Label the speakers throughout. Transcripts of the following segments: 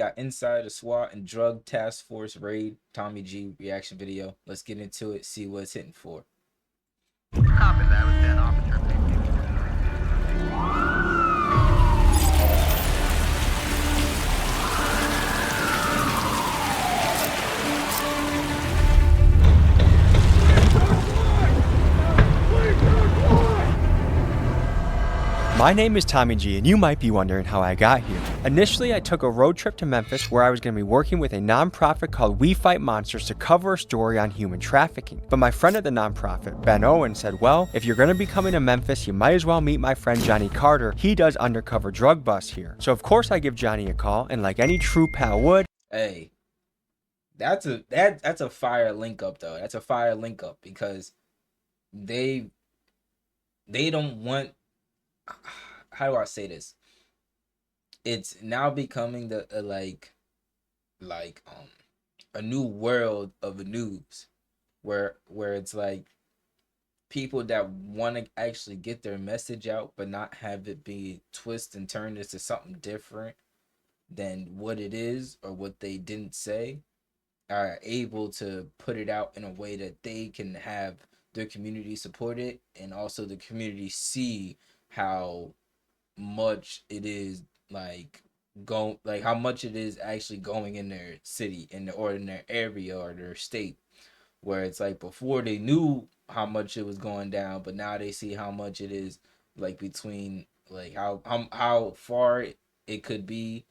Speaker 1: Got inside the SWAT and drug task force raid Tommy G reaction video. Let's get into it, see what it's hitting for.
Speaker 2: Copy that with 10 officer.
Speaker 3: My name is Tommy G, and you might be wondering how I got here. Initially, I took a road trip to Memphis where I was going to be working with a nonprofit called We Fight Monsters to cover a story on human trafficking. But my friend at the nonprofit, Ben Owen, said, well, if you're going to be coming to Memphis, you might as well meet my friend Johnny Carter. He does undercover drug busts here. So of course I give Johnny a call, and like any true pal would,
Speaker 1: Hey, that's a fire link up though. That's a fire link up because they don't want, how do I say this? It's now becoming the a new world of news where it's like people that want to actually get their message out but not have it be twisted and turned into something different than what it is or what they didn't say are able to put it out in a way that they can have their community support it and also the community see how much it is how much it is actually going in their city in their area or their state, where it's like before they knew how much it was going down, but now they see how much it is like between like how far it could be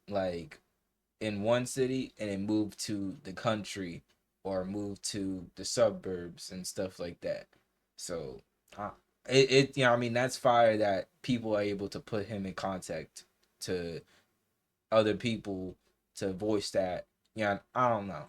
Speaker 1: like in one city and it moved to the country or moved to the suburbs and stuff like that. So it I mean, that's fire that people are able to put him in contact to other people to voice that. Yeah, I don't know.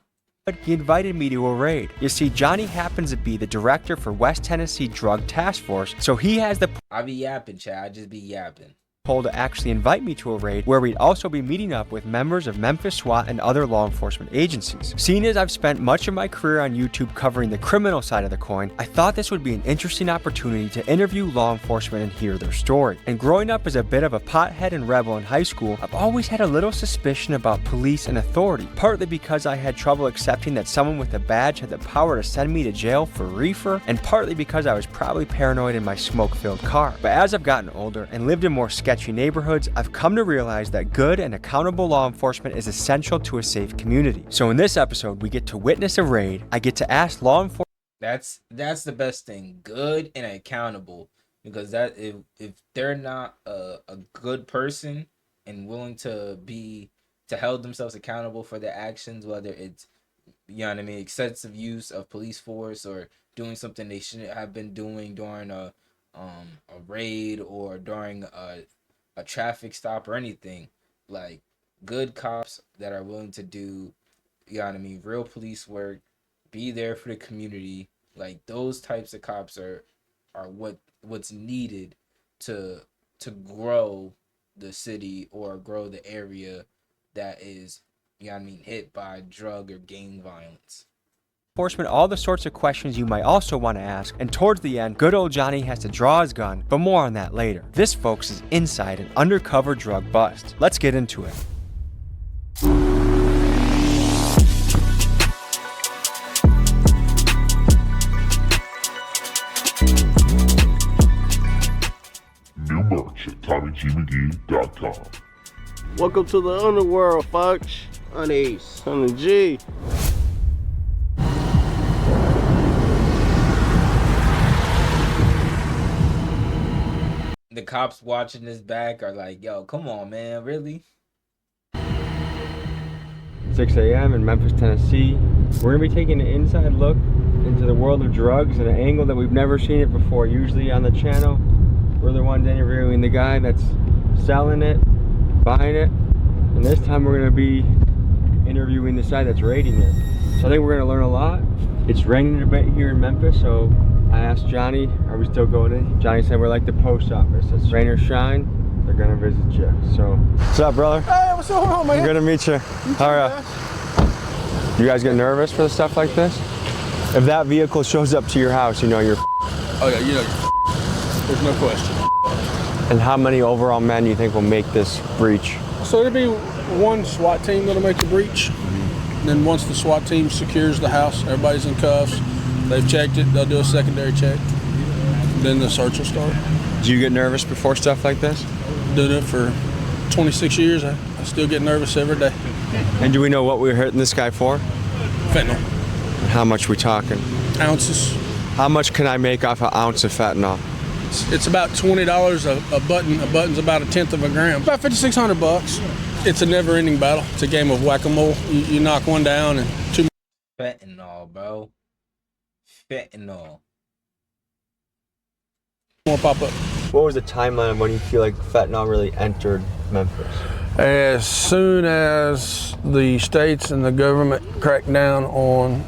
Speaker 3: but he invited me to a raid. You see, Johnny happens to be the director for West Tennessee Drug Task Force, so he has the
Speaker 1: I be yapping, Chad. I just be yapping.
Speaker 3: pull to actually invite me to a raid where we'd also be meeting up with members of Memphis SWAT and other law enforcement agencies. Seeing as I've spent much of my career on YouTube covering the criminal side of the coin, I thought this would be an interesting opportunity to interview law enforcement and hear their story. And growing up as a bit of a pothead and rebel in high school, I've always had a little suspicion about police and authority, partly because I had trouble accepting that someone with a badge had the power to send me to jail for reefer, and partly because I was probably paranoid in my smoke-filled car. But as I've gotten older and lived in more sketchy neighborhoods, I've come to realize that good and accountable law enforcement is essential to a safe community. So in this episode, we get to witness a raid. I get to ask law enforcement.
Speaker 1: That's the best thing. Good and accountable. Because that if they're not a good person and willing to hold themselves accountable for their actions, whether it's, you know what I mean, excessive use of police force or doing something they shouldn't have been doing during a raid or during a traffic stop or anything, like good cops that are willing to do, you know what I mean, real police work, be there for the community, like those types of cops are what's needed to grow the city or grow the area that is, you know what I mean, hit by drug or gang violence.
Speaker 3: Enforcement all the sorts of questions you might also want to ask, and towards the end, good old Johnny has to draw his gun, but more on that later. This, folks, is inside an undercover drug bust. Let's get into it.
Speaker 4: New merch at TommyGMcGee.com.
Speaker 5: Welcome to the underworld, folks. Honeys, Honey G.
Speaker 1: The cops watching this back are like, yo, come on, man, really?
Speaker 3: 6 a.m. in Memphis, Tennessee. We're going to be taking an inside look into the world of drugs at an angle that we've never seen it before. Usually on the channel, we're the ones interviewing the guy that's selling it, buying it, and this time we're going to be interviewing the side that's raiding it. So I think we're going to learn a lot. It's raining a bit here in Memphis, so I asked Johnny, are we still going in? Johnny said we're like the post office. It's rain or shine, they're going to visit you. So, what's up, brother?
Speaker 5: Hey, what's going on, man?
Speaker 3: Good to meet you. How are you? You guys get nervous for stuff like this? If that vehicle shows up to your house, you know you're
Speaker 5: Oh yeah, you know, there's no question.
Speaker 3: And how many overall men you think will make this breach?
Speaker 5: So it'll be
Speaker 6: one SWAT team that'll make a breach. Then once the SWAT team secures the house, everybody's in cuffs, they've checked it, they'll do a secondary check. Then the search will start.
Speaker 3: Do you get nervous before stuff like this?
Speaker 6: Doing it for 26 years, I still get nervous every day.
Speaker 3: And do we know what we were hitting this guy for?
Speaker 6: Fentanyl.
Speaker 3: How much we talking?
Speaker 6: Ounces.
Speaker 3: How much can I make off an ounce of fentanyl?
Speaker 6: It's about $20 a button. A button's about 1/10 of a gram. About $5,600. It's a never-ending battle. It's a game of whack-a-mole. You knock one down and two.
Speaker 1: Fentanyl, bro. Fentanyl.
Speaker 6: More pop up.
Speaker 3: What was the timeline of when you feel like fentanyl really entered Memphis?
Speaker 6: As soon as the states and the government cracked down on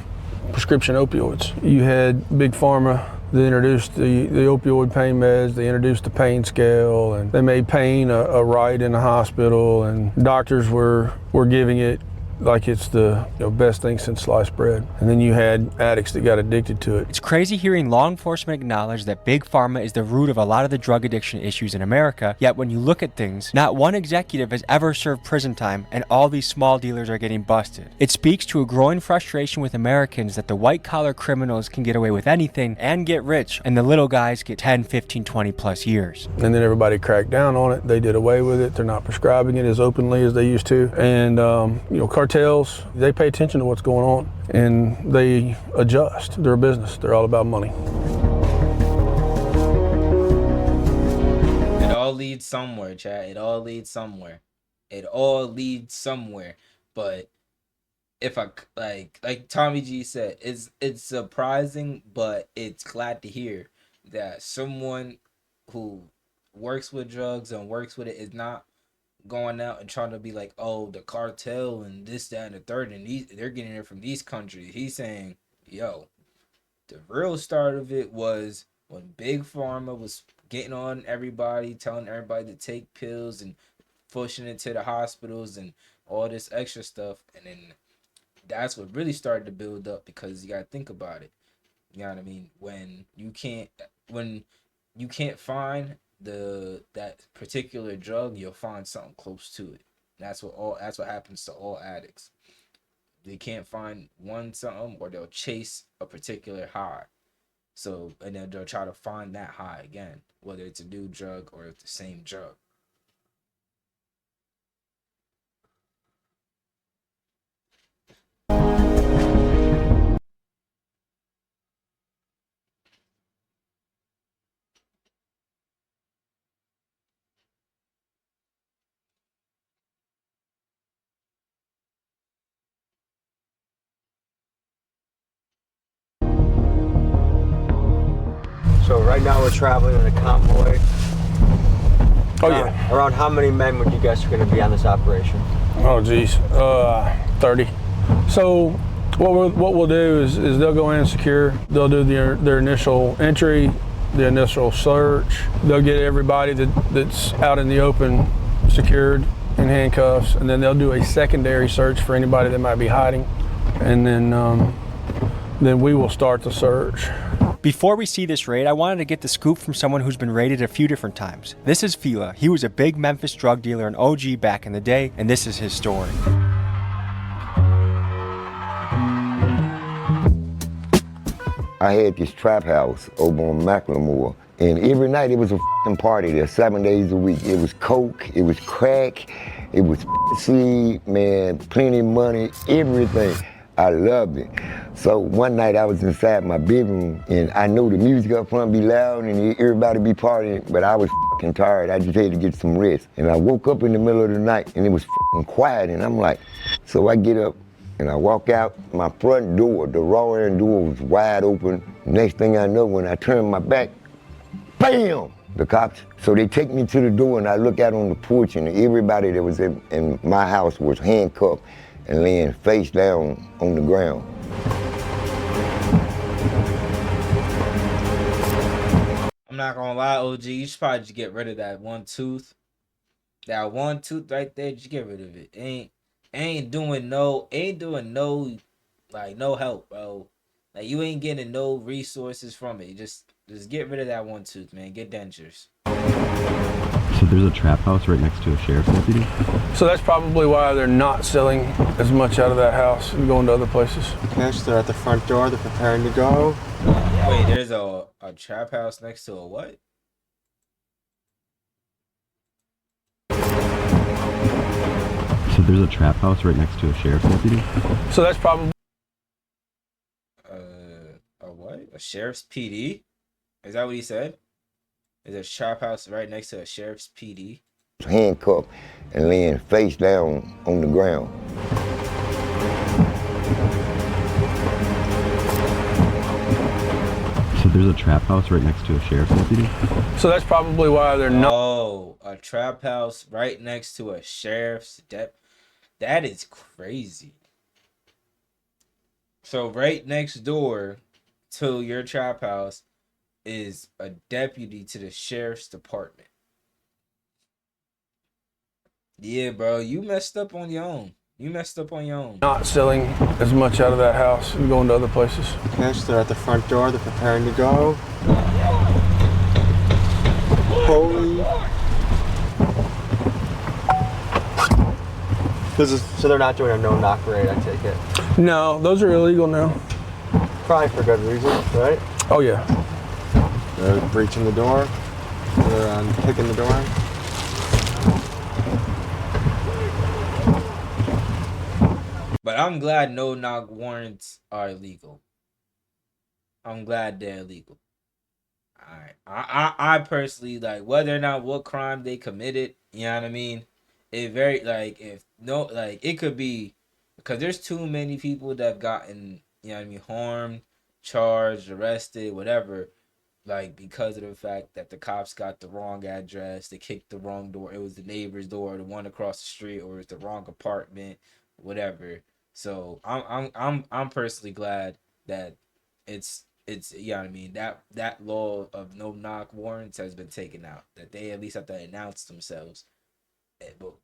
Speaker 6: prescription opioids, you had Big Pharma. They introduced the opioid pain meds, they introduced the pain scale, and they made pain a right in the hospital, and doctors were giving it like it's the best thing since sliced bread. And then you had addicts that got addicted to it.
Speaker 3: It's crazy hearing law enforcement acknowledge that Big Pharma is the root of a lot of the drug addiction issues in America, yet when you look at things, not one executive has ever served prison time, and all these small dealers are getting busted. It speaks to a growing frustration with Americans that the white-collar criminals can get away with anything and get rich, and the little guys get 10, 15, 20 plus years.
Speaker 6: And then everybody cracked down on it. They did away with it. They're not prescribing it as openly as they used to. And, cartels, they pay attention to what's going on and they adjust. They're a business. They're all about money.
Speaker 1: It all leads somewhere, Chad. It all leads somewhere. It all leads somewhere. But if I like Tommy G said, it's surprising, but it's glad to hear that someone who works with drugs and works with it is not going out and trying to be like, oh, the cartel and this, that, and the third, and they're getting it from these countries. He's saying, yo, the real start of it was when Big Pharma was getting on everybody, telling everybody to take pills and pushing it to the hospitals and all this extra stuff. And then that's what really started to build up, because you got to think about it. You know what I mean? When you can't find that particular drug, you'll find something close to it. That's what happens to all addicts. They can't find one something, or they'll chase a particular high. So, and then they'll try to find that high again, whether it's a new drug or it's the same drug.
Speaker 3: So right now we're traveling in a convoy.
Speaker 6: Oh yeah.
Speaker 3: Around how many men would you guess are going to be on this operation?
Speaker 6: Oh geez, 30. So what we'll do is they'll go in and secure. They'll do their initial entry, the initial search. They'll get everybody that's out in the open secured in handcuffs, and then they'll do a secondary search for anybody that might be hiding, and then we will start the search.
Speaker 3: Before we see this raid, I wanted to get the scoop from someone who's been raided a few different times. This is Fila. He was a big Memphis drug dealer and OG back in the day, and this is his story.
Speaker 7: I had this trap house over on Macklemore, and every night it was a f***ing party there, 7 days a week. It was coke, it was crack, it was seed, man, plenty of money, everything. I loved it. So one night I was inside my bedroom, and I know the music up front be loud and everybody be partying, but I was f***ing tired. I just had to get some rest. And I woke up in the middle of the night and it was f***ing quiet, and I'm like, so I get up and I walk out. My front door, the raw end door was wide open. Next thing I know, when I turn my back, bam, the cops. So they take me to the door, and I look out on the porch, and everybody that was in my house was handcuffed and laying face down on the ground.
Speaker 1: I'm not gonna lie, OG, you should probably just get rid of that one tooth. That one tooth right there, just get rid of it. Ain't doing no like no help, bro. Like you ain't getting no resources from it. Just get rid of that one tooth, man. Get dentures.
Speaker 8: So there's a trap house right next to a sheriff's deputy?
Speaker 6: So that's probably why they're not selling as much out of that house and going to other places.
Speaker 3: Okay, so they're at the front door, they're preparing to go.
Speaker 1: Wait, there's a trap house next to a what?
Speaker 8: So there's a trap house right next to a sheriff's deputy?
Speaker 6: So that's probably
Speaker 1: A what? A sheriff's PD? Is that what he said? There's a trap house right next to a sheriff's PD.
Speaker 7: Handcuffed and laying face down on the ground.
Speaker 8: So there's a trap house right next to a sheriff's deputy?
Speaker 6: So that's probably why they're not.
Speaker 1: Oh, a trap house right next to a sheriff's That is crazy. So right next door to your trap house is a deputy to the sheriff's department. Yeah, bro, you messed up on your own. You messed up on your own.
Speaker 6: Not selling as much out of that house and going to other places.
Speaker 3: Okay, so they're at the front door, they're preparing to go. Holy. So they're not doing a no-knock raid, I take it.
Speaker 6: No, those are illegal now.
Speaker 3: Probably for good reason, right?
Speaker 6: Oh yeah.
Speaker 3: They're breaching the door. They're kicking the door.
Speaker 1: But I'm glad no-knock warrants are illegal. I'm glad they're illegal. Alright. I personally, like, whether or not what crime they committed, you know what I mean? It very, like, if no, like, it could be, because there's too many people that have gotten, you know what I mean, harmed, charged, arrested, whatever, like, because of the fact that the cops got the wrong address, they kicked the wrong door, it was the neighbor's door, the one across the street, or it's the wrong apartment, whatever. So I'm personally glad that it's you know what I mean, that law of no knock warrants has been taken out. That they at least have to announce themselves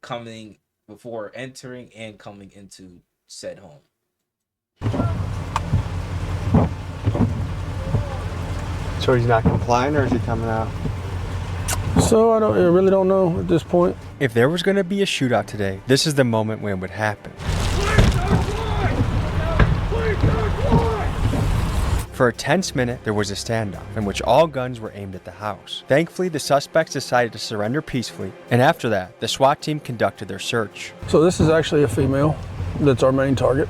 Speaker 1: coming before entering and coming into said home.
Speaker 3: So he's not complying, or is he coming out?
Speaker 6: So I really don't know at this point.
Speaker 3: If there was going to be a shootout today, this is the moment when it would happen. For a tense minute, there was a standoff in which all guns were aimed at the house. Thankfully, the suspects decided to surrender peacefully, and after that, the SWAT team conducted their search.
Speaker 6: So this is actually a female that's our main target.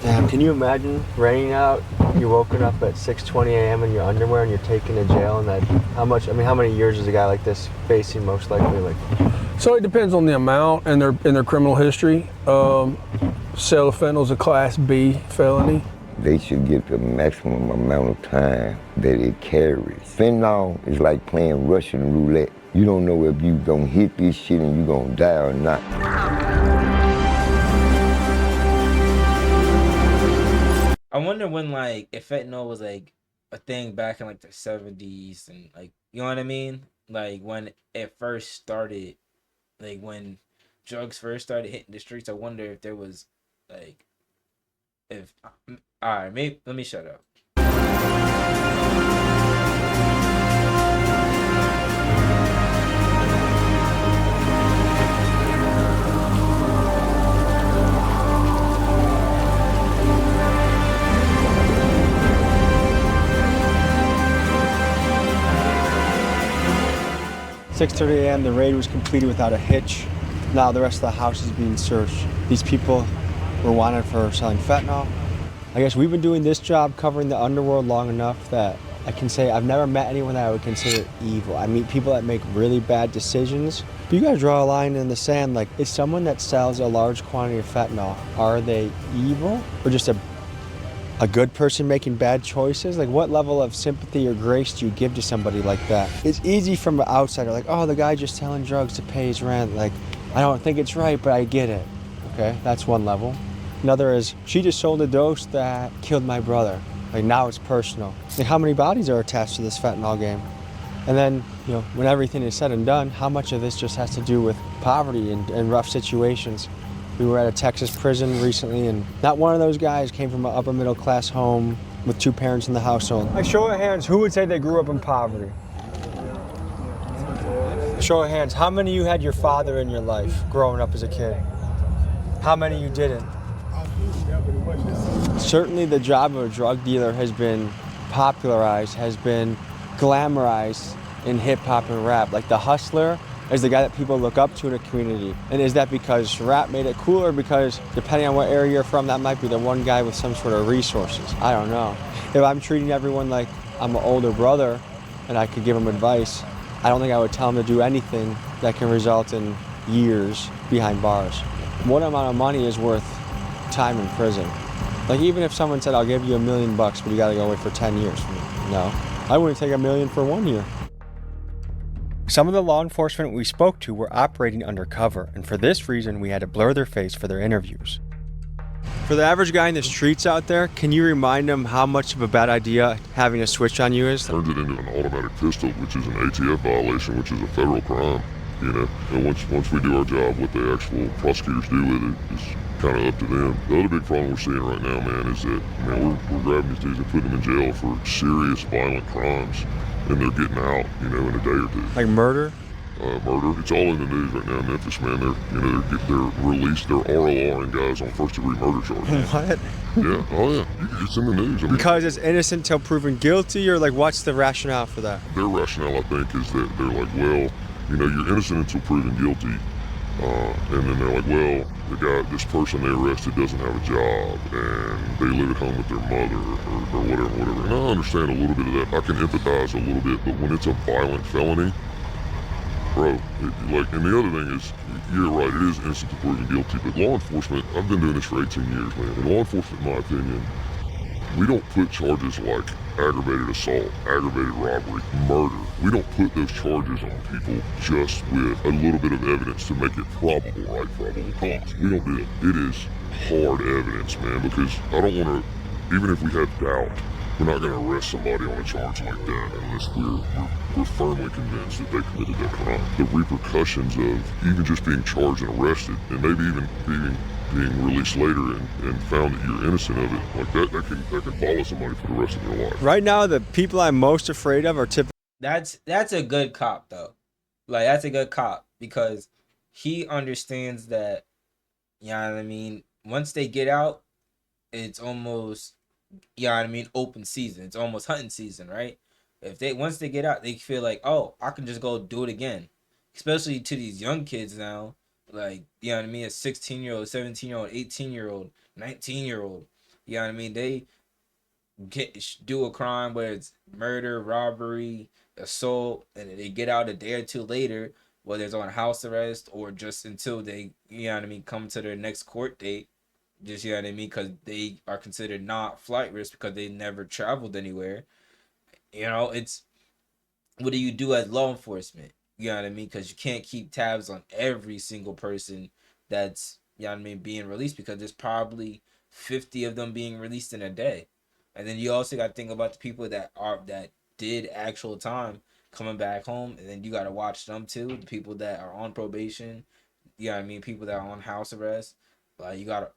Speaker 3: Damn, can you imagine raining out, you woken up at 6:20 a.m. in your underwear and you're taken to jail, and that, how many years is a guy like this facing most likely? Like,
Speaker 6: So it depends on the amount and their criminal history. Sale of fentanyl is a Class B felony.
Speaker 7: They should get the maximum amount of time that it carries. Fentanyl is like playing Russian roulette. You don't know if you gonna hit this shit and you gonna die or not.
Speaker 1: I wonder when, like, if fentanyl was like a thing back in like the 70s and, like, you know what I mean? Like when it first started, like when drugs first started hitting the streets. I wonder if there was like, if all right, maybe let me shut up.
Speaker 3: 6:30 a.m., the raid was completed without a hitch. Now the rest of the house is being searched. These people were wanted for selling fentanyl. I guess we've been doing this job covering the underworld long enough that I can say I've never met anyone that I would consider evil. I meet people that make really bad decisions. But you gotta draw a line in the sand, like, is someone that sells a large quantity of fentanyl, are they evil or just a good person making bad choices? Like, what level of sympathy or grace do you give to somebody like that? It's easy from an outsider, like, oh, the guy just selling drugs to pay his rent. Like, I don't think it's right, but I get it. Okay, that's one level. Another is, she just sold a dose that killed my brother. Like, now it's personal. Like, how many bodies are attached to this fentanyl game? And then, you know, when everything is said and done, how much of this just has to do with poverty and rough situations? We were at a Texas prison recently, and not one of those guys came from an upper middle class home. with 2 parents in the household. Like, show of hands, who would say they grew up in poverty? Show of hands, how many of you had your father in your life growing up as a kid? How many of you didn't? Certainly the job of a drug dealer has been popularized, has been glamorized in hip hop and rap. Like the hustler is the guy that people look up to in a community. And is that because rap made it cool, or because depending on what area you're from, that might be the one guy with some sort of resources? I don't know. If I'm treating everyone like I'm an older brother and I could give them advice, I don't think I would tell them to do anything that can result in years behind bars. What amount of money is worth time in prison? Like, even if someone said, I'll give you $1 million, but you gotta go away for 10 years. No, I wouldn't take $1 million for 1 year. Some of the law enforcement we spoke to were operating undercover, and for this reason, we had to blur their face for their interviews. For the average guy in the streets out there, can you remind them how much of a bad idea having a switch on you is?
Speaker 4: Turns it into an automatic pistol, which is an ATF violation, which is a federal crime. You know, and once we do our job, what the actual prosecutors do with it is kind of up to them. The other big problem we're seeing right now, man, is that, man, we're grabbing these dudes and putting them in jail for serious violent crimes, and they're getting out, you know, in a day or two.
Speaker 3: Like murder?
Speaker 4: Murder. It's all in the news right now in Memphis, man. They're released, they're RORing guys on first-degree murder charges.
Speaker 3: What?
Speaker 4: Yeah, oh yeah, it's in the news. I mean,
Speaker 3: because it's innocent till proven guilty, or like what's the rationale for that?
Speaker 4: Their rationale, I think, is that they're like, well, you know, you're innocent until proven guilty, and then they're like, well, this person they arrested doesn't have a job, and they live at home with their mother, or whatever. And I understand a little bit of that. I can empathize a little bit, but when it's a violent felony, bro, and the other thing is, you're right, it is innocent to proven guilty, but law enforcement, I've been doing this for 18 years, man, and law enforcement, in my opinion, we don't put charges like aggravated assault, aggravated robbery, murder. We don't put those charges on people just with a little bit of evidence to make it probable, right? Probable cause. We don't do it. It is hard evidence, man, because I don't want to, even if we have doubt, we're not going to arrest somebody on a charge like that unless we're firmly convinced that they committed that crime. The repercussions of even just being charged and arrested, and maybe even being released later and found that you're innocent of it, like that can follow somebody for the rest of their life.
Speaker 3: Right now, the people I'm most afraid of are typically.
Speaker 1: That's a good cop though. Like, that's a good cop because he understands that, you know what I mean, once they get out, it's almost, you know what I mean, open season. It's almost hunting season, right? Once they get out, they feel like, oh, I can just go do it again. Especially to these young kids now. Like, you know what I mean? A 16-year-old, 17-year-old, 18-year-old, 19-year-old. You know what I mean? They do a crime, whether it's murder, robbery, assault, and they get out a day or two later, whether it's on house arrest or just until they, you know what I mean, come to their next court date. Just, you know what I mean? Because they are considered not flight risk because they never traveled anywhere. You know, it's, what do you do as law enforcement? You know what I mean? Because you can't keep tabs on every single person that's, you know what I mean, being released, because there's probably 50 of them being released in a day. And then you also got to think about the people that did actual time coming back home, and then you got to watch them too. The people that are on probation, you know what I mean, people that are on house arrest. Like, you got to,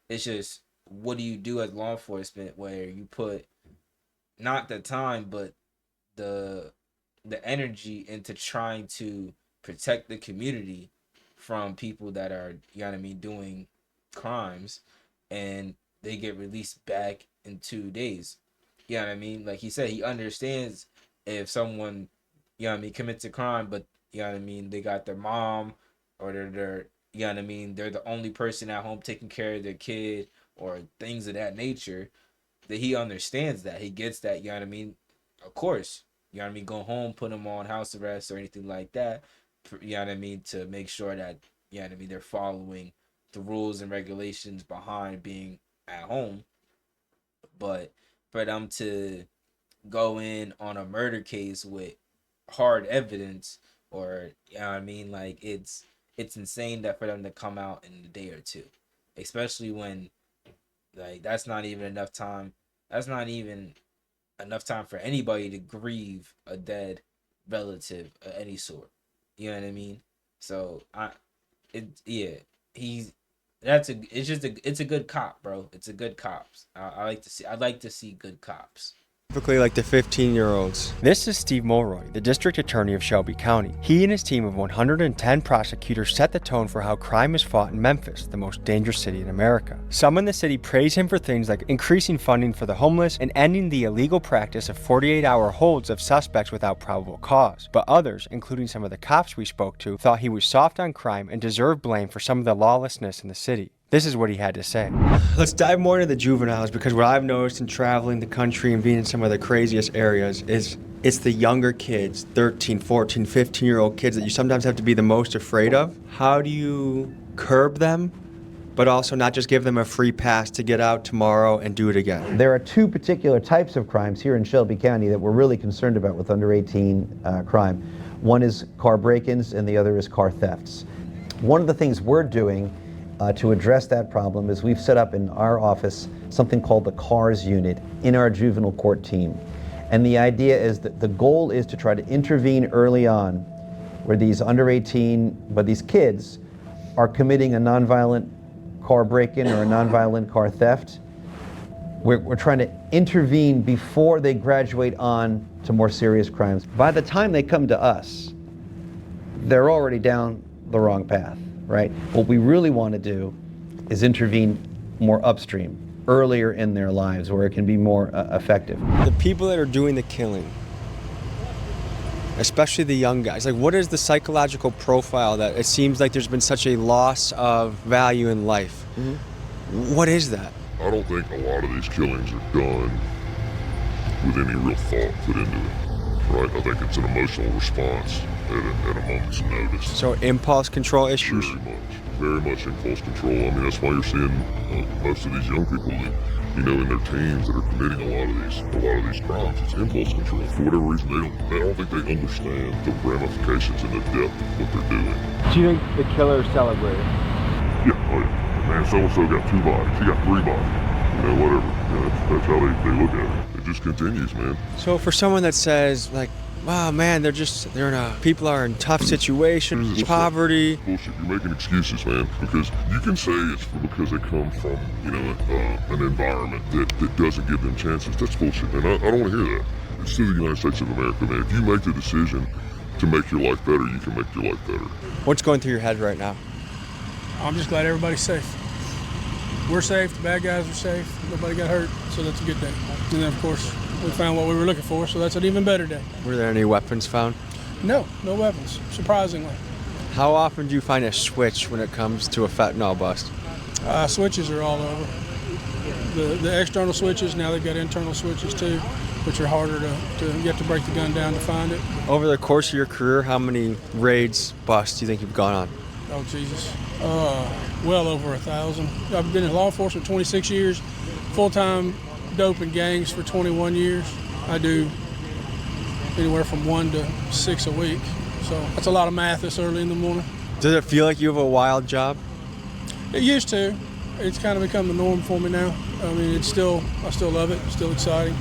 Speaker 1: it's just, what do you do as law enforcement where you put not the time but the energy into trying to protect the community from people that are, you know what I mean, doing crimes, and they get released back in 2 days. You know what I mean? Like he said, he understands if someone, you know what I mean, commits a crime, but, you know what I mean, they got their mom, or they're you know what I mean, they're the only person at home taking care of their kid, or things of that nature, that he understands that. He gets that, you know what I mean? Of course, you know what I mean, go home, put them on house arrest or anything like that, you know what I mean, to make sure that, you know what I mean, they're following the rules and regulations behind being at home. But for them to go in on a murder case with hard evidence, or, you know what I mean, like, it's insane that for them to come out in a day or two, especially when, like, that's not even enough time. That's not even enough time for anybody to grieve a dead relative of any sort. You know what I mean? So he's It's a good cop, bro. It's a good cops. I'd like to see good cops.
Speaker 3: Typically like the 15-year-olds. This is Steve Mulroy, the district attorney of Shelby County. He and his team of 110 prosecutors set the tone for how crime is fought in Memphis, the most dangerous city in America. Some in the city praise him for things like increasing funding for the homeless and ending the illegal practice of 48-hour holds of suspects without probable cause. But others, including some of the cops we spoke to, thought he was soft on crime and deserved blame for some of the lawlessness in the city. This is what he had to say. Let's dive more into the juveniles, because what I've noticed in traveling the country and being in some of the craziest areas is it's the younger kids, 13, 14, 15-year-old kids that you sometimes have to be the most afraid of. How do you curb them, but also not just give them a free pass to get out tomorrow and do it again?
Speaker 9: There are two particular types of crimes here in Shelby County that we're really concerned about with under 18 crime. One is car break-ins and the other is car thefts. One of the things we're doing to address that problem is we've set up in our office something called the CARS unit in our juvenile court team. And the idea is that the goal is to try to intervene early on where these under 18, but these kids are committing a nonviolent car break-in or a nonviolent car theft. We're trying to intervene before they graduate on to more serious crimes. By the time they come to us, they're already down the wrong path. Right? What we really want to do is intervene more upstream, earlier in their lives, where it can be more effective.
Speaker 3: The people that are doing the killing, especially the young guys, like what is the psychological profile that it seems like there's been such a loss of value in life? Mm-hmm. What is that?
Speaker 4: I don't think a lot of these killings are done with any real thought put into it, right? I think it's an emotional response at a moment's notice.
Speaker 3: So impulse control issues?
Speaker 4: Very much impulse control. I mean, that's why you're seeing most of these young people that, you know, in their teens that are committing a lot of these crimes. It's impulse control. For whatever reason, I don't think they understand the ramifications and the depth of what they're doing.
Speaker 3: Do you think the killer celebrated?
Speaker 4: Yeah, oh yeah. Man, so-and-so got 2 bodies. He got 3 bodies. You know, whatever. You know, that's how they look at it. It just continues, man.
Speaker 3: So for someone that says, like, wow, man, people are in tough situations, poverty.
Speaker 4: Bullshit, you're making excuses, man, because you can say it's because they come from, you know, an environment that doesn't give them chances. That's bullshit, man. I don't want to hear that. It's still the United States of America, man. If you make the decision to make your life better, you can make your life better.
Speaker 3: What's going through your head right now?
Speaker 6: I'm just glad everybody's safe. We're safe, the bad guys are safe, nobody got hurt, so that's a good day. And then, of course, we found what we were looking for, so that's an even better day.
Speaker 3: Were there any weapons found?
Speaker 6: No weapons, surprisingly.
Speaker 3: How often do you find a switch when it comes to a fentanyl bust?
Speaker 6: Switches are all over. The external switches, now they've got internal switches too, which are harder to you have to break the gun down to find it.
Speaker 3: Over the course of your career, how many raids, busts do you think you've gone on?
Speaker 6: Oh, Jesus. Well over 1,000. I've been in law enforcement 26 years, full-time dope and gangs for 21 years. I do anywhere from 1 to 6 a week. So that's a lot of math this early in the morning.
Speaker 3: Does it feel like you have a wild job?
Speaker 6: It used to. It's kind of become the norm for me now. I mean, I still love it. It's still exciting.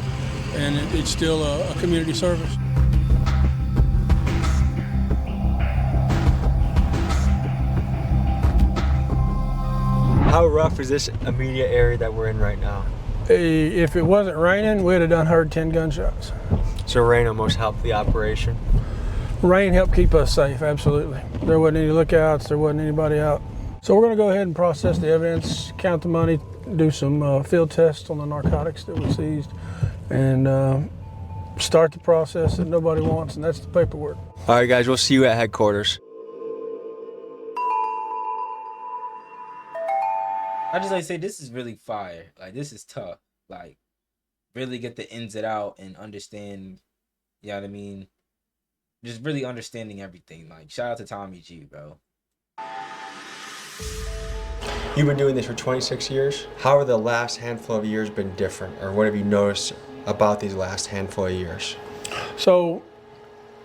Speaker 6: And it's still a community service.
Speaker 3: How rough is this immediate area that we're in right now?
Speaker 6: If it wasn't raining, we'd have done heard 10 gunshots.
Speaker 3: So rain almost helped the operation?
Speaker 6: Rain helped keep us safe, absolutely. There wasn't any lookouts, there wasn't anybody out. So we're gonna go ahead and process the evidence, count the money, do some field tests on the narcotics that we seized, and start the process that nobody wants, and that's the paperwork.
Speaker 3: All right, guys, we'll see you at headquarters.
Speaker 1: I just like to say this is really fire. Like, this is tough. Like, really get the ins and out and understand, you know what I mean? Just really understanding everything. Like, shout out to Tommy G, bro.
Speaker 3: You've been doing this for 26 years. How have the last handful of years been different? Or what have you noticed about these last handful of years?
Speaker 6: So,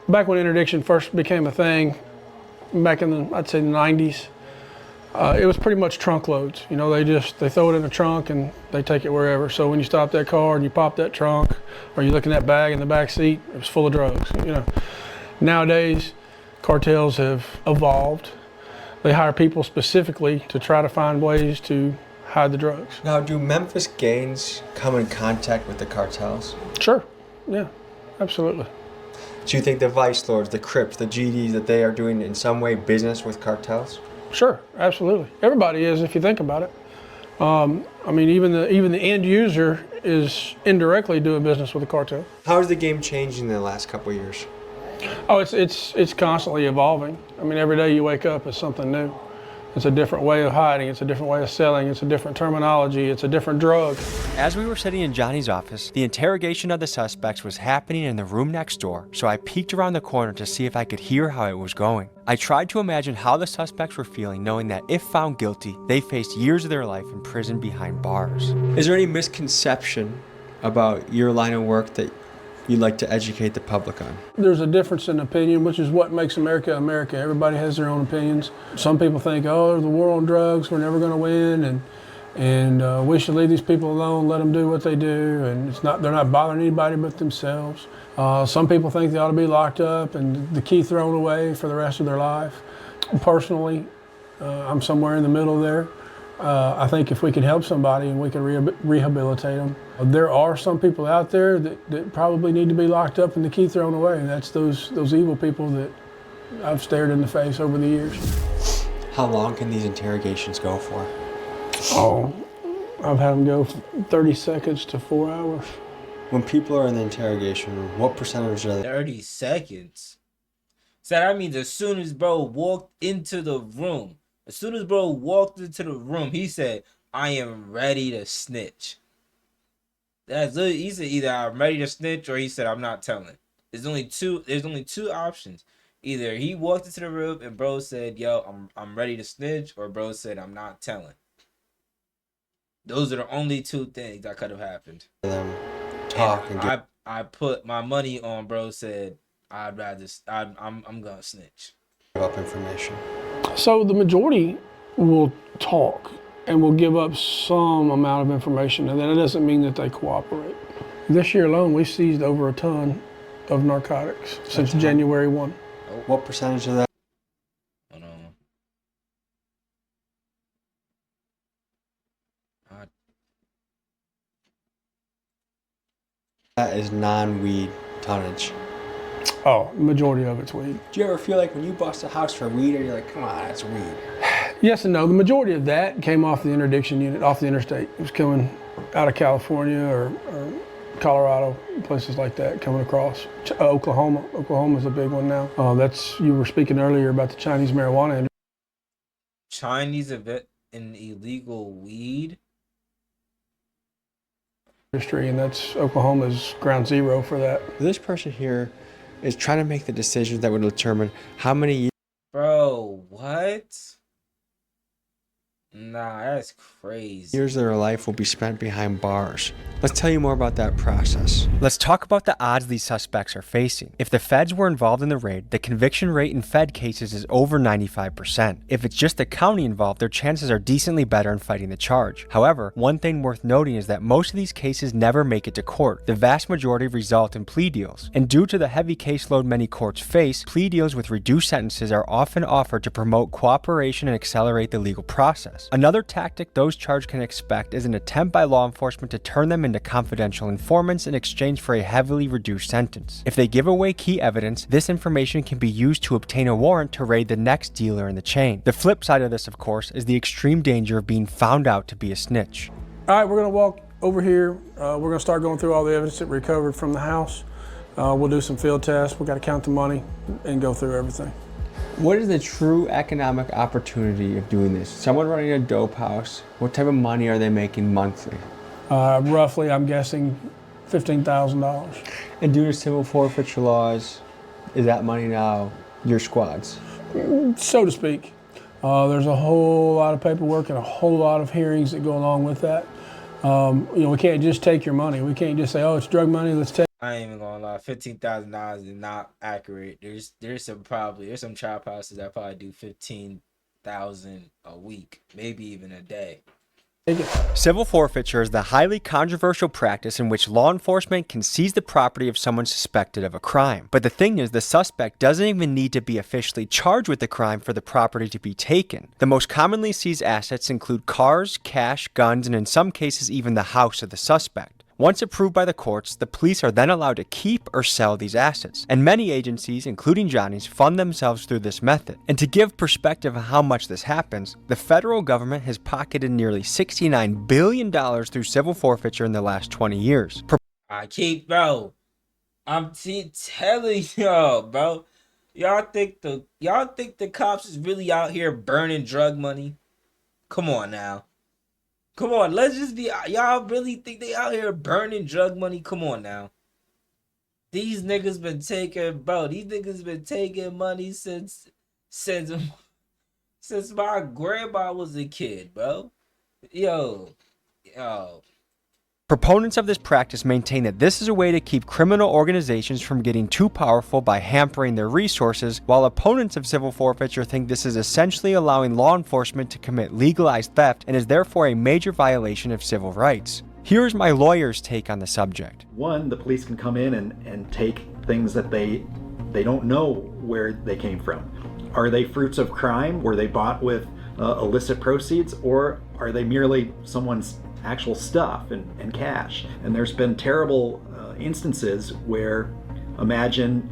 Speaker 6: back when interdiction first became a thing, back in the, I'd say the 90s, it was pretty much trunk loads. You know, they throw it in the trunk and they take it wherever. So when you stop that car and you pop that trunk, or you look in that bag in the back seat, it was full of drugs. You know, nowadays cartels have evolved. They hire people specifically to try to find ways to hide the drugs.
Speaker 3: Now, do Memphis gangs come in contact with the cartels?
Speaker 6: Sure, yeah, absolutely.
Speaker 3: Do you think the Vice Lords, the Crips, the GDs, that they are doing in some way business with cartels?
Speaker 6: Sure, absolutely. Everybody is, if you think about it. I mean, even the end user is indirectly doing business with the cartel.
Speaker 3: How has the game changed in the last couple of years?
Speaker 6: Oh, it's constantly evolving. I mean, every day you wake up, it's something new. It's a different way of hiding, it's a different way of selling, it's a different terminology, it's a different drug.
Speaker 3: As we were sitting in Johnny's office, the interrogation of the suspects was happening in the room next door, so I peeked around the corner to see if I could hear how it was going. I tried to imagine how the suspects were feeling, knowing that if found guilty, they faced years of their life in prison behind bars. Is there any misconception about your line of work that you'd like to educate the public on?
Speaker 6: There's a difference in opinion, which is what makes America America. Everybody has their own opinions. Some people think, oh, the war on drugs, we're never going to win, and we should leave these people alone, let them do what they do, and they're not bothering anybody but themselves. Some people think they ought to be locked up and the key thrown away for the rest of their life. Personally, I'm somewhere in the middle there. I think if we can help somebody and we can rehabilitate them. There are some people out there that probably need to be locked up and the key thrown away. And that's those evil people that I've stared in the face over the years.
Speaker 3: How long can these interrogations go for?
Speaker 6: Oh, I've had them go 30 seconds to 4 hours.
Speaker 3: When people are in the interrogation room, what percentage of
Speaker 1: 30 seconds. So that means as soon as bro walked into the room, he said, I am ready to snitch. He said either I'm ready to snitch or he said I'm not telling. There's only two options. Either he walked into the room and bro said, yo, I'm ready to snitch, or bro said I'm not telling. Those are the only two things that could have happened.
Speaker 3: talk and get...
Speaker 1: I put my money on bro said I'm gonna snitch.
Speaker 3: up information.
Speaker 6: So the majority will talk and will give up some amount of information, and that doesn't mean that they cooperate. This year alone, we've seized over a ton of narcotics since January 1.
Speaker 3: What percentage of that?
Speaker 1: Hold on.
Speaker 3: That is non-weed tonnage.
Speaker 6: Oh, the majority of it's weed.
Speaker 3: Do you ever feel like when you bust a house for weed, or you're like, come on, that's weed?
Speaker 6: Yes and no. The majority of that came off the interdiction unit, off the interstate. It was coming out of California or Colorado, places like that, coming across. Oklahoma. Oklahoma's a big one now. You were speaking earlier about the Chinese marijuana industry.
Speaker 1: Chinese event in illegal weed?
Speaker 6: And that's Oklahoma's ground zero for that.
Speaker 3: This person here is trying to make the decisions that would determine how many years...
Speaker 1: Bro, what? Nah, that's crazy.
Speaker 3: years of their life will be spent behind bars. Let's tell you more about that process. Let's talk about the odds these suspects are facing. If the feds were involved in the raid, the conviction rate in fed cases is over 95%. If it's just the county involved, their chances are decently better in fighting the charge. However, one thing worth noting is that most of these cases never make it to court. The vast majority result in plea deals. And due to the heavy caseload many courts face, plea deals with reduced sentences are often offered to promote cooperation and accelerate the legal process. Another tactic those charged can expect is an attempt by law enforcement to turn them into confidential informants in exchange for a heavily reduced sentence. If they give away key evidence, this information can be used to obtain a warrant to raid the next dealer in the chain. The flip side of this, of course, is the extreme danger of being found out to be a snitch.
Speaker 6: All right, we're gonna walk over here. We're gonna start going through all the evidence that we recovered from the house. We'll do some field tests. We gotta count the money and go through everything.
Speaker 3: What is the true economic opportunity of doing this? Someone running a dope house, what type of money are they making monthly?
Speaker 6: Roughly, I'm guessing $15,000.
Speaker 3: And due to civil forfeiture laws, is that money now your squad's?
Speaker 6: So to speak. There's a whole lot of paperwork and a whole lot of hearings that go along with that. We can't just take your money. We can't just say, oh, it's drug money, let's take.
Speaker 1: I ain't even gonna lie, $15,000 is not accurate. There's some trap houses that probably do $15,000 a week, maybe even a day.
Speaker 3: Civil forfeiture is the highly controversial practice in which law enforcement can seize the property of someone suspected of a crime. But the thing is, the suspect doesn't even need to be officially charged with the crime for the property to be taken. The most commonly seized assets include cars, cash, guns, and in some cases even the house of the suspect. Once approved by the courts, the police are then allowed to keep or sell these assets, and many agencies, including Johnny's, fund themselves through this method. And to give perspective of how much this happens, the federal government has pocketed nearly $69 billion through civil forfeiture in the last 20 years.
Speaker 1: I'm telling y'all, bro. Y'all think the cops is really out here burning drug money? Come on now. Come on, let's just be. Y'all really think they out here burning drug money? Come on now. These niggas been taking, bro. These niggas been taking money since my grandma was a kid, bro. Yo.
Speaker 3: Proponents of this practice maintain that this is a way to keep criminal organizations from getting too powerful by hampering their resources, while opponents of civil forfeiture think this is essentially allowing law enforcement to commit legalized theft and is therefore a major violation of civil rights. Here's my lawyer's take on the subject.
Speaker 10: One, the police can come in and take things that they don't know where they came from. Are they fruits of crime? Were they bought with illicit proceeds, or are they merely someone's actual stuff and cash? And there's been terrible instances where, imagine,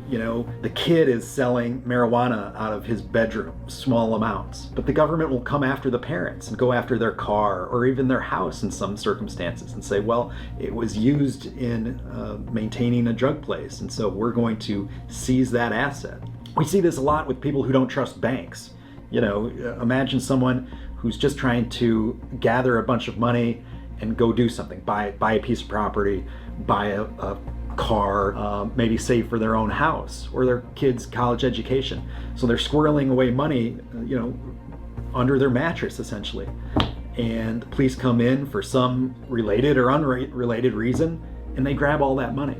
Speaker 10: the kid is selling marijuana out of his bedroom, small amounts, but the government will come after the parents and go after their car or even their house in some circumstances and say, well, it was used in maintaining a drug place, and so we're going to seize that asset. We see this a lot with people who don't trust banks. Imagine someone who's just trying to gather a bunch of money and go do something, buy a piece of property, buy a car, maybe save for their own house or their kids' college education. So they're squirreling away money, under their mattress essentially. And the police come in for some related or unrelated reason, and they grab all that money.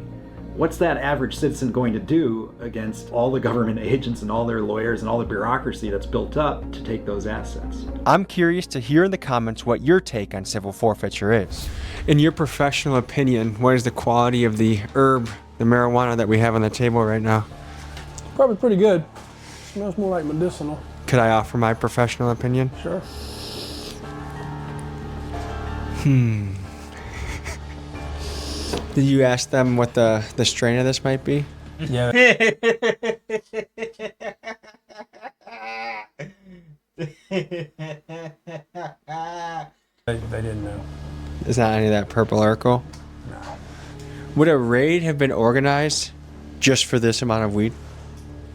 Speaker 10: What's that average citizen going to do against all the government agents and all their lawyers and all the bureaucracy that's built up to take those assets?
Speaker 3: I'm curious to hear in the comments what your take on civil forfeiture is. In your professional opinion, what is the quality of the herb, the marijuana that we have on the table right now?
Speaker 6: Probably pretty good. Smells more like medicinal.
Speaker 3: Could I offer my professional opinion?
Speaker 6: Sure.
Speaker 3: Did you ask them what the strain of this might be?
Speaker 6: Yeah.
Speaker 3: They
Speaker 6: didn't know.
Speaker 3: Is not any of that purple Urkel?
Speaker 6: No.
Speaker 3: Would a raid have been organized just for this amount of weed?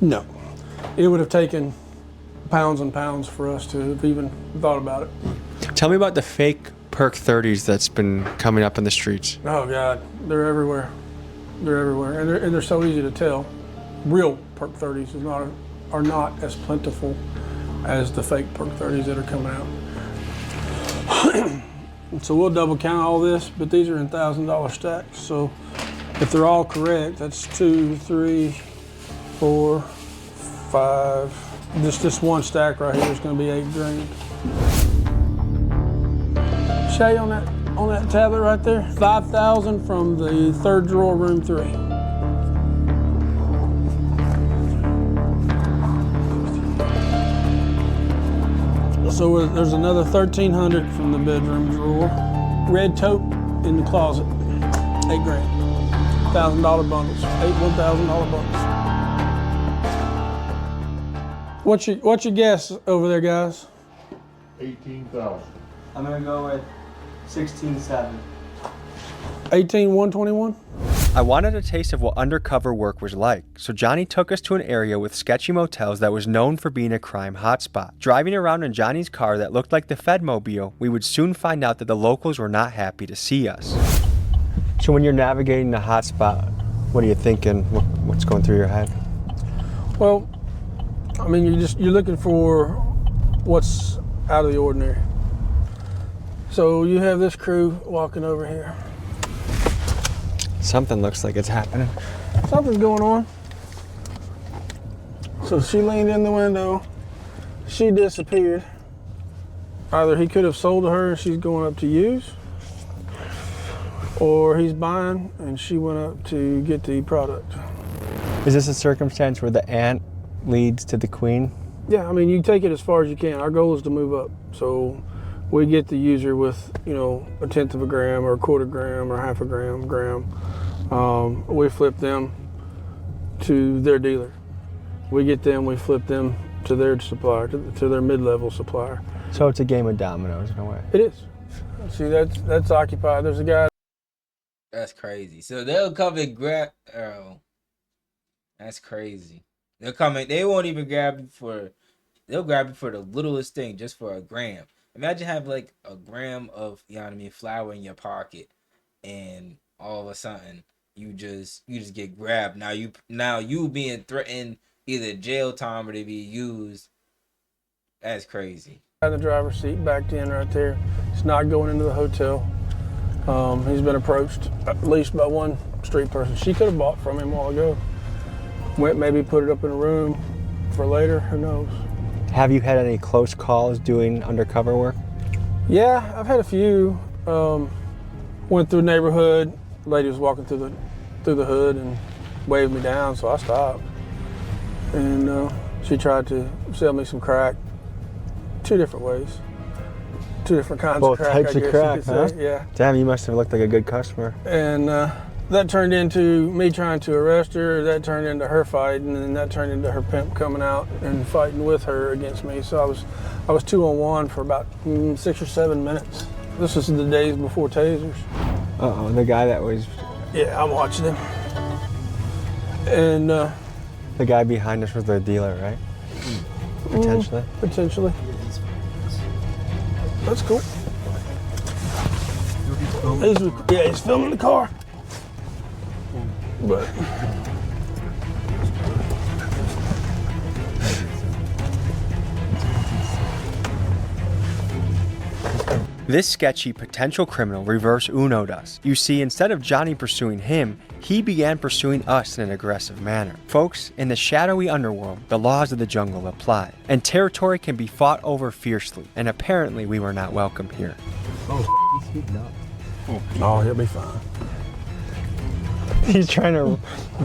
Speaker 6: No. It would have taken pounds and pounds for us to have even thought about it.
Speaker 3: Tell me about the fake Perk 30s that's been coming up in the streets.
Speaker 6: Oh God, they're everywhere. They're everywhere, and they're so easy to tell. Real Perk 30s are not as plentiful as the fake Perk 30s that are coming out. So we'll double count all this, but these are in $1,000 stacks. So if they're all correct, that's 2, 3, 4, 5. Just this one stack right here is going to be $8 grand. Shay, on that tablet right there, 5,000 from the third drawer, room 3. So there's another 1,300 from the bedroom drawer. Red tote in the closet, $8 grand. $1,000 bundles, 8 $1,000 bundles. What's your guess over there, guys?
Speaker 11: 18,000.
Speaker 3: I'm gonna go with 16.7.
Speaker 6: 18,121.
Speaker 3: I wanted a taste of what undercover work was like, so Johnny took us to an area with sketchy motels that was known for being a crime hotspot. Driving around in Johnny's car that looked like the Fedmobile, we would soon find out that the locals were not happy to see us. So when you're navigating the hotspot, what are you thinking? What's going through your head?
Speaker 6: Well, I mean, you're looking for what's out of the ordinary. So you have this crew walking over here.
Speaker 3: Something looks like it's happening.
Speaker 6: Something's going on. So she leaned in the window. She disappeared. Either he could have sold to her and she's going up to use, or he's buying and she went up to get the product.
Speaker 3: Is this a circumstance where the ant leads to the queen?
Speaker 6: Yeah, I mean, you take it as far as you can. Our goal is to move up. So we get the user with, you know, 1/10 of a gram or 1/4 gram or 1/2 gram. We flip them to their dealer. We get them, we flip them to their supplier, to their mid-level supplier.
Speaker 3: So it's a game of dominoes in a way.
Speaker 6: It is. See, that's occupied. There's a guy.
Speaker 1: That's crazy. So they'll come and grab. Oh, that's crazy. They'll come and they won't even grab you for. They'll grab you for the littlest thing, just for a gram. Imagine having like a gram of, you know what I mean, flour in your pocket, and all of a sudden you just get grabbed. Now you being threatened either jail time or to be used. That's crazy.
Speaker 6: In the driver's seat, backed in right there. He's not going into the hotel. He's been approached at least by one street person. She could have bought from him a while ago. Went maybe put it up in a room for later, who knows.
Speaker 3: Have you had any close calls doing undercover work?
Speaker 6: Yeah, I've had a few. Went through a neighborhood. Lady was walking through the hood and waved me down, so I stopped. And she tried to sell me some crack. 2 different ways. 2 different kinds
Speaker 3: Both
Speaker 6: of crack.
Speaker 3: types
Speaker 6: I
Speaker 3: of
Speaker 6: guess
Speaker 3: crack,
Speaker 6: you could
Speaker 3: huh?
Speaker 6: say. Yeah.
Speaker 3: Damn, you must have looked like a good customer.
Speaker 6: And that turned into me trying to arrest her. That turned into her fighting, and then that turned into her pimp coming out and fighting with her against me. So I was 2-on-1 for about 6 or 7 minutes. This was the days before tasers.
Speaker 3: Uh-oh, the guy that was...
Speaker 6: Yeah, I'm watching him. And
Speaker 3: the guy behind us was the dealer, right? Potentially.
Speaker 6: Potentially. That's cool. He's filming the car. But
Speaker 3: this sketchy potential criminal reverse Uno'd us. You see, instead of Johnny pursuing him, he began pursuing us in an aggressive manner. Folks, in the shadowy underworld, the laws of the jungle apply, and territory can be fought over fiercely, and apparently we were not welcome here.
Speaker 8: Oh, he's speeding up.
Speaker 6: oh, he'll be fine.
Speaker 3: He's trying to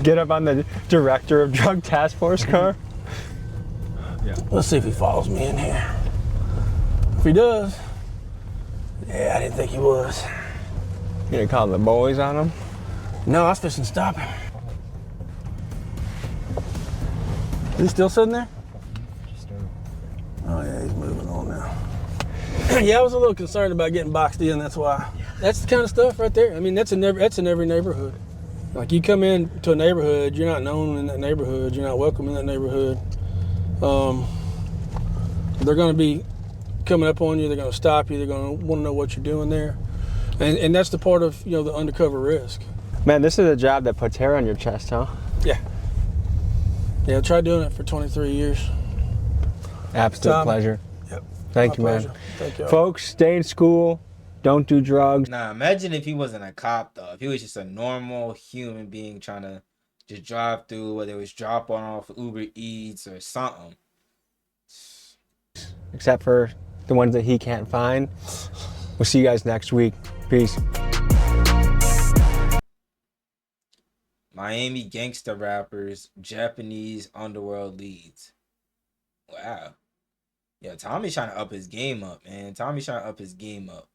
Speaker 3: get up on the director of drug task force car.
Speaker 6: Yeah. Let's see if he follows me in here. If he does, yeah, I didn't think he was.
Speaker 3: You gonna call the boys on him?
Speaker 6: No, I was fixing to stop him. Is he still sitting there? Oh yeah, he's moving on now. Yeah, I was a little concerned about getting boxed in. That's why. That's the kind of stuff right there. I mean, that's in every neighborhood. Like you come into a neighborhood, you're not known in that neighborhood. You're not welcome in that neighborhood. They're going to be coming up on you. They're going to stop you. They're going to want to know what you're doing there, and that's the part of the undercover risk.
Speaker 3: Man, this is a job that puts hair on your chest, huh?
Speaker 6: Yeah. Yeah, I tried doing it for 23 years.
Speaker 3: Absolute pleasure.
Speaker 6: Yep.
Speaker 3: Thank
Speaker 6: My
Speaker 3: you, man.
Speaker 6: pleasure. Thank you.
Speaker 3: Folks, stay in school. Don't do drugs.
Speaker 1: Nah, imagine if he wasn't a cop though. If he was just a normal human being trying to just drive through, whether it was drop on off Uber Eats or something.
Speaker 3: Except for the ones that he can't find. We'll see you guys next week. Peace.
Speaker 1: Miami gangster rappers, Japanese underworld leads. Wow. Yeah, Tommy's trying to up his game up, man. Tommy's trying to up his game up,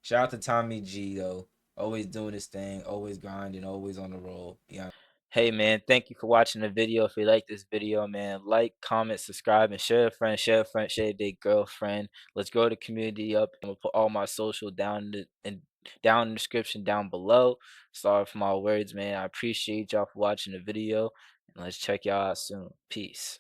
Speaker 1: Shout out to Tommy G, though. Always doing his thing, always grinding, always on the roll. Yeah. Hey, man, thank you for watching the video. If you like this video, man, like, comment, subscribe, and share a friend, share their girlfriend. Let's grow the community up. I'm going to put all my social down in the description down below. Sorry for my words, man. I appreciate y'all for watching the video. And let's check y'all out soon. Peace.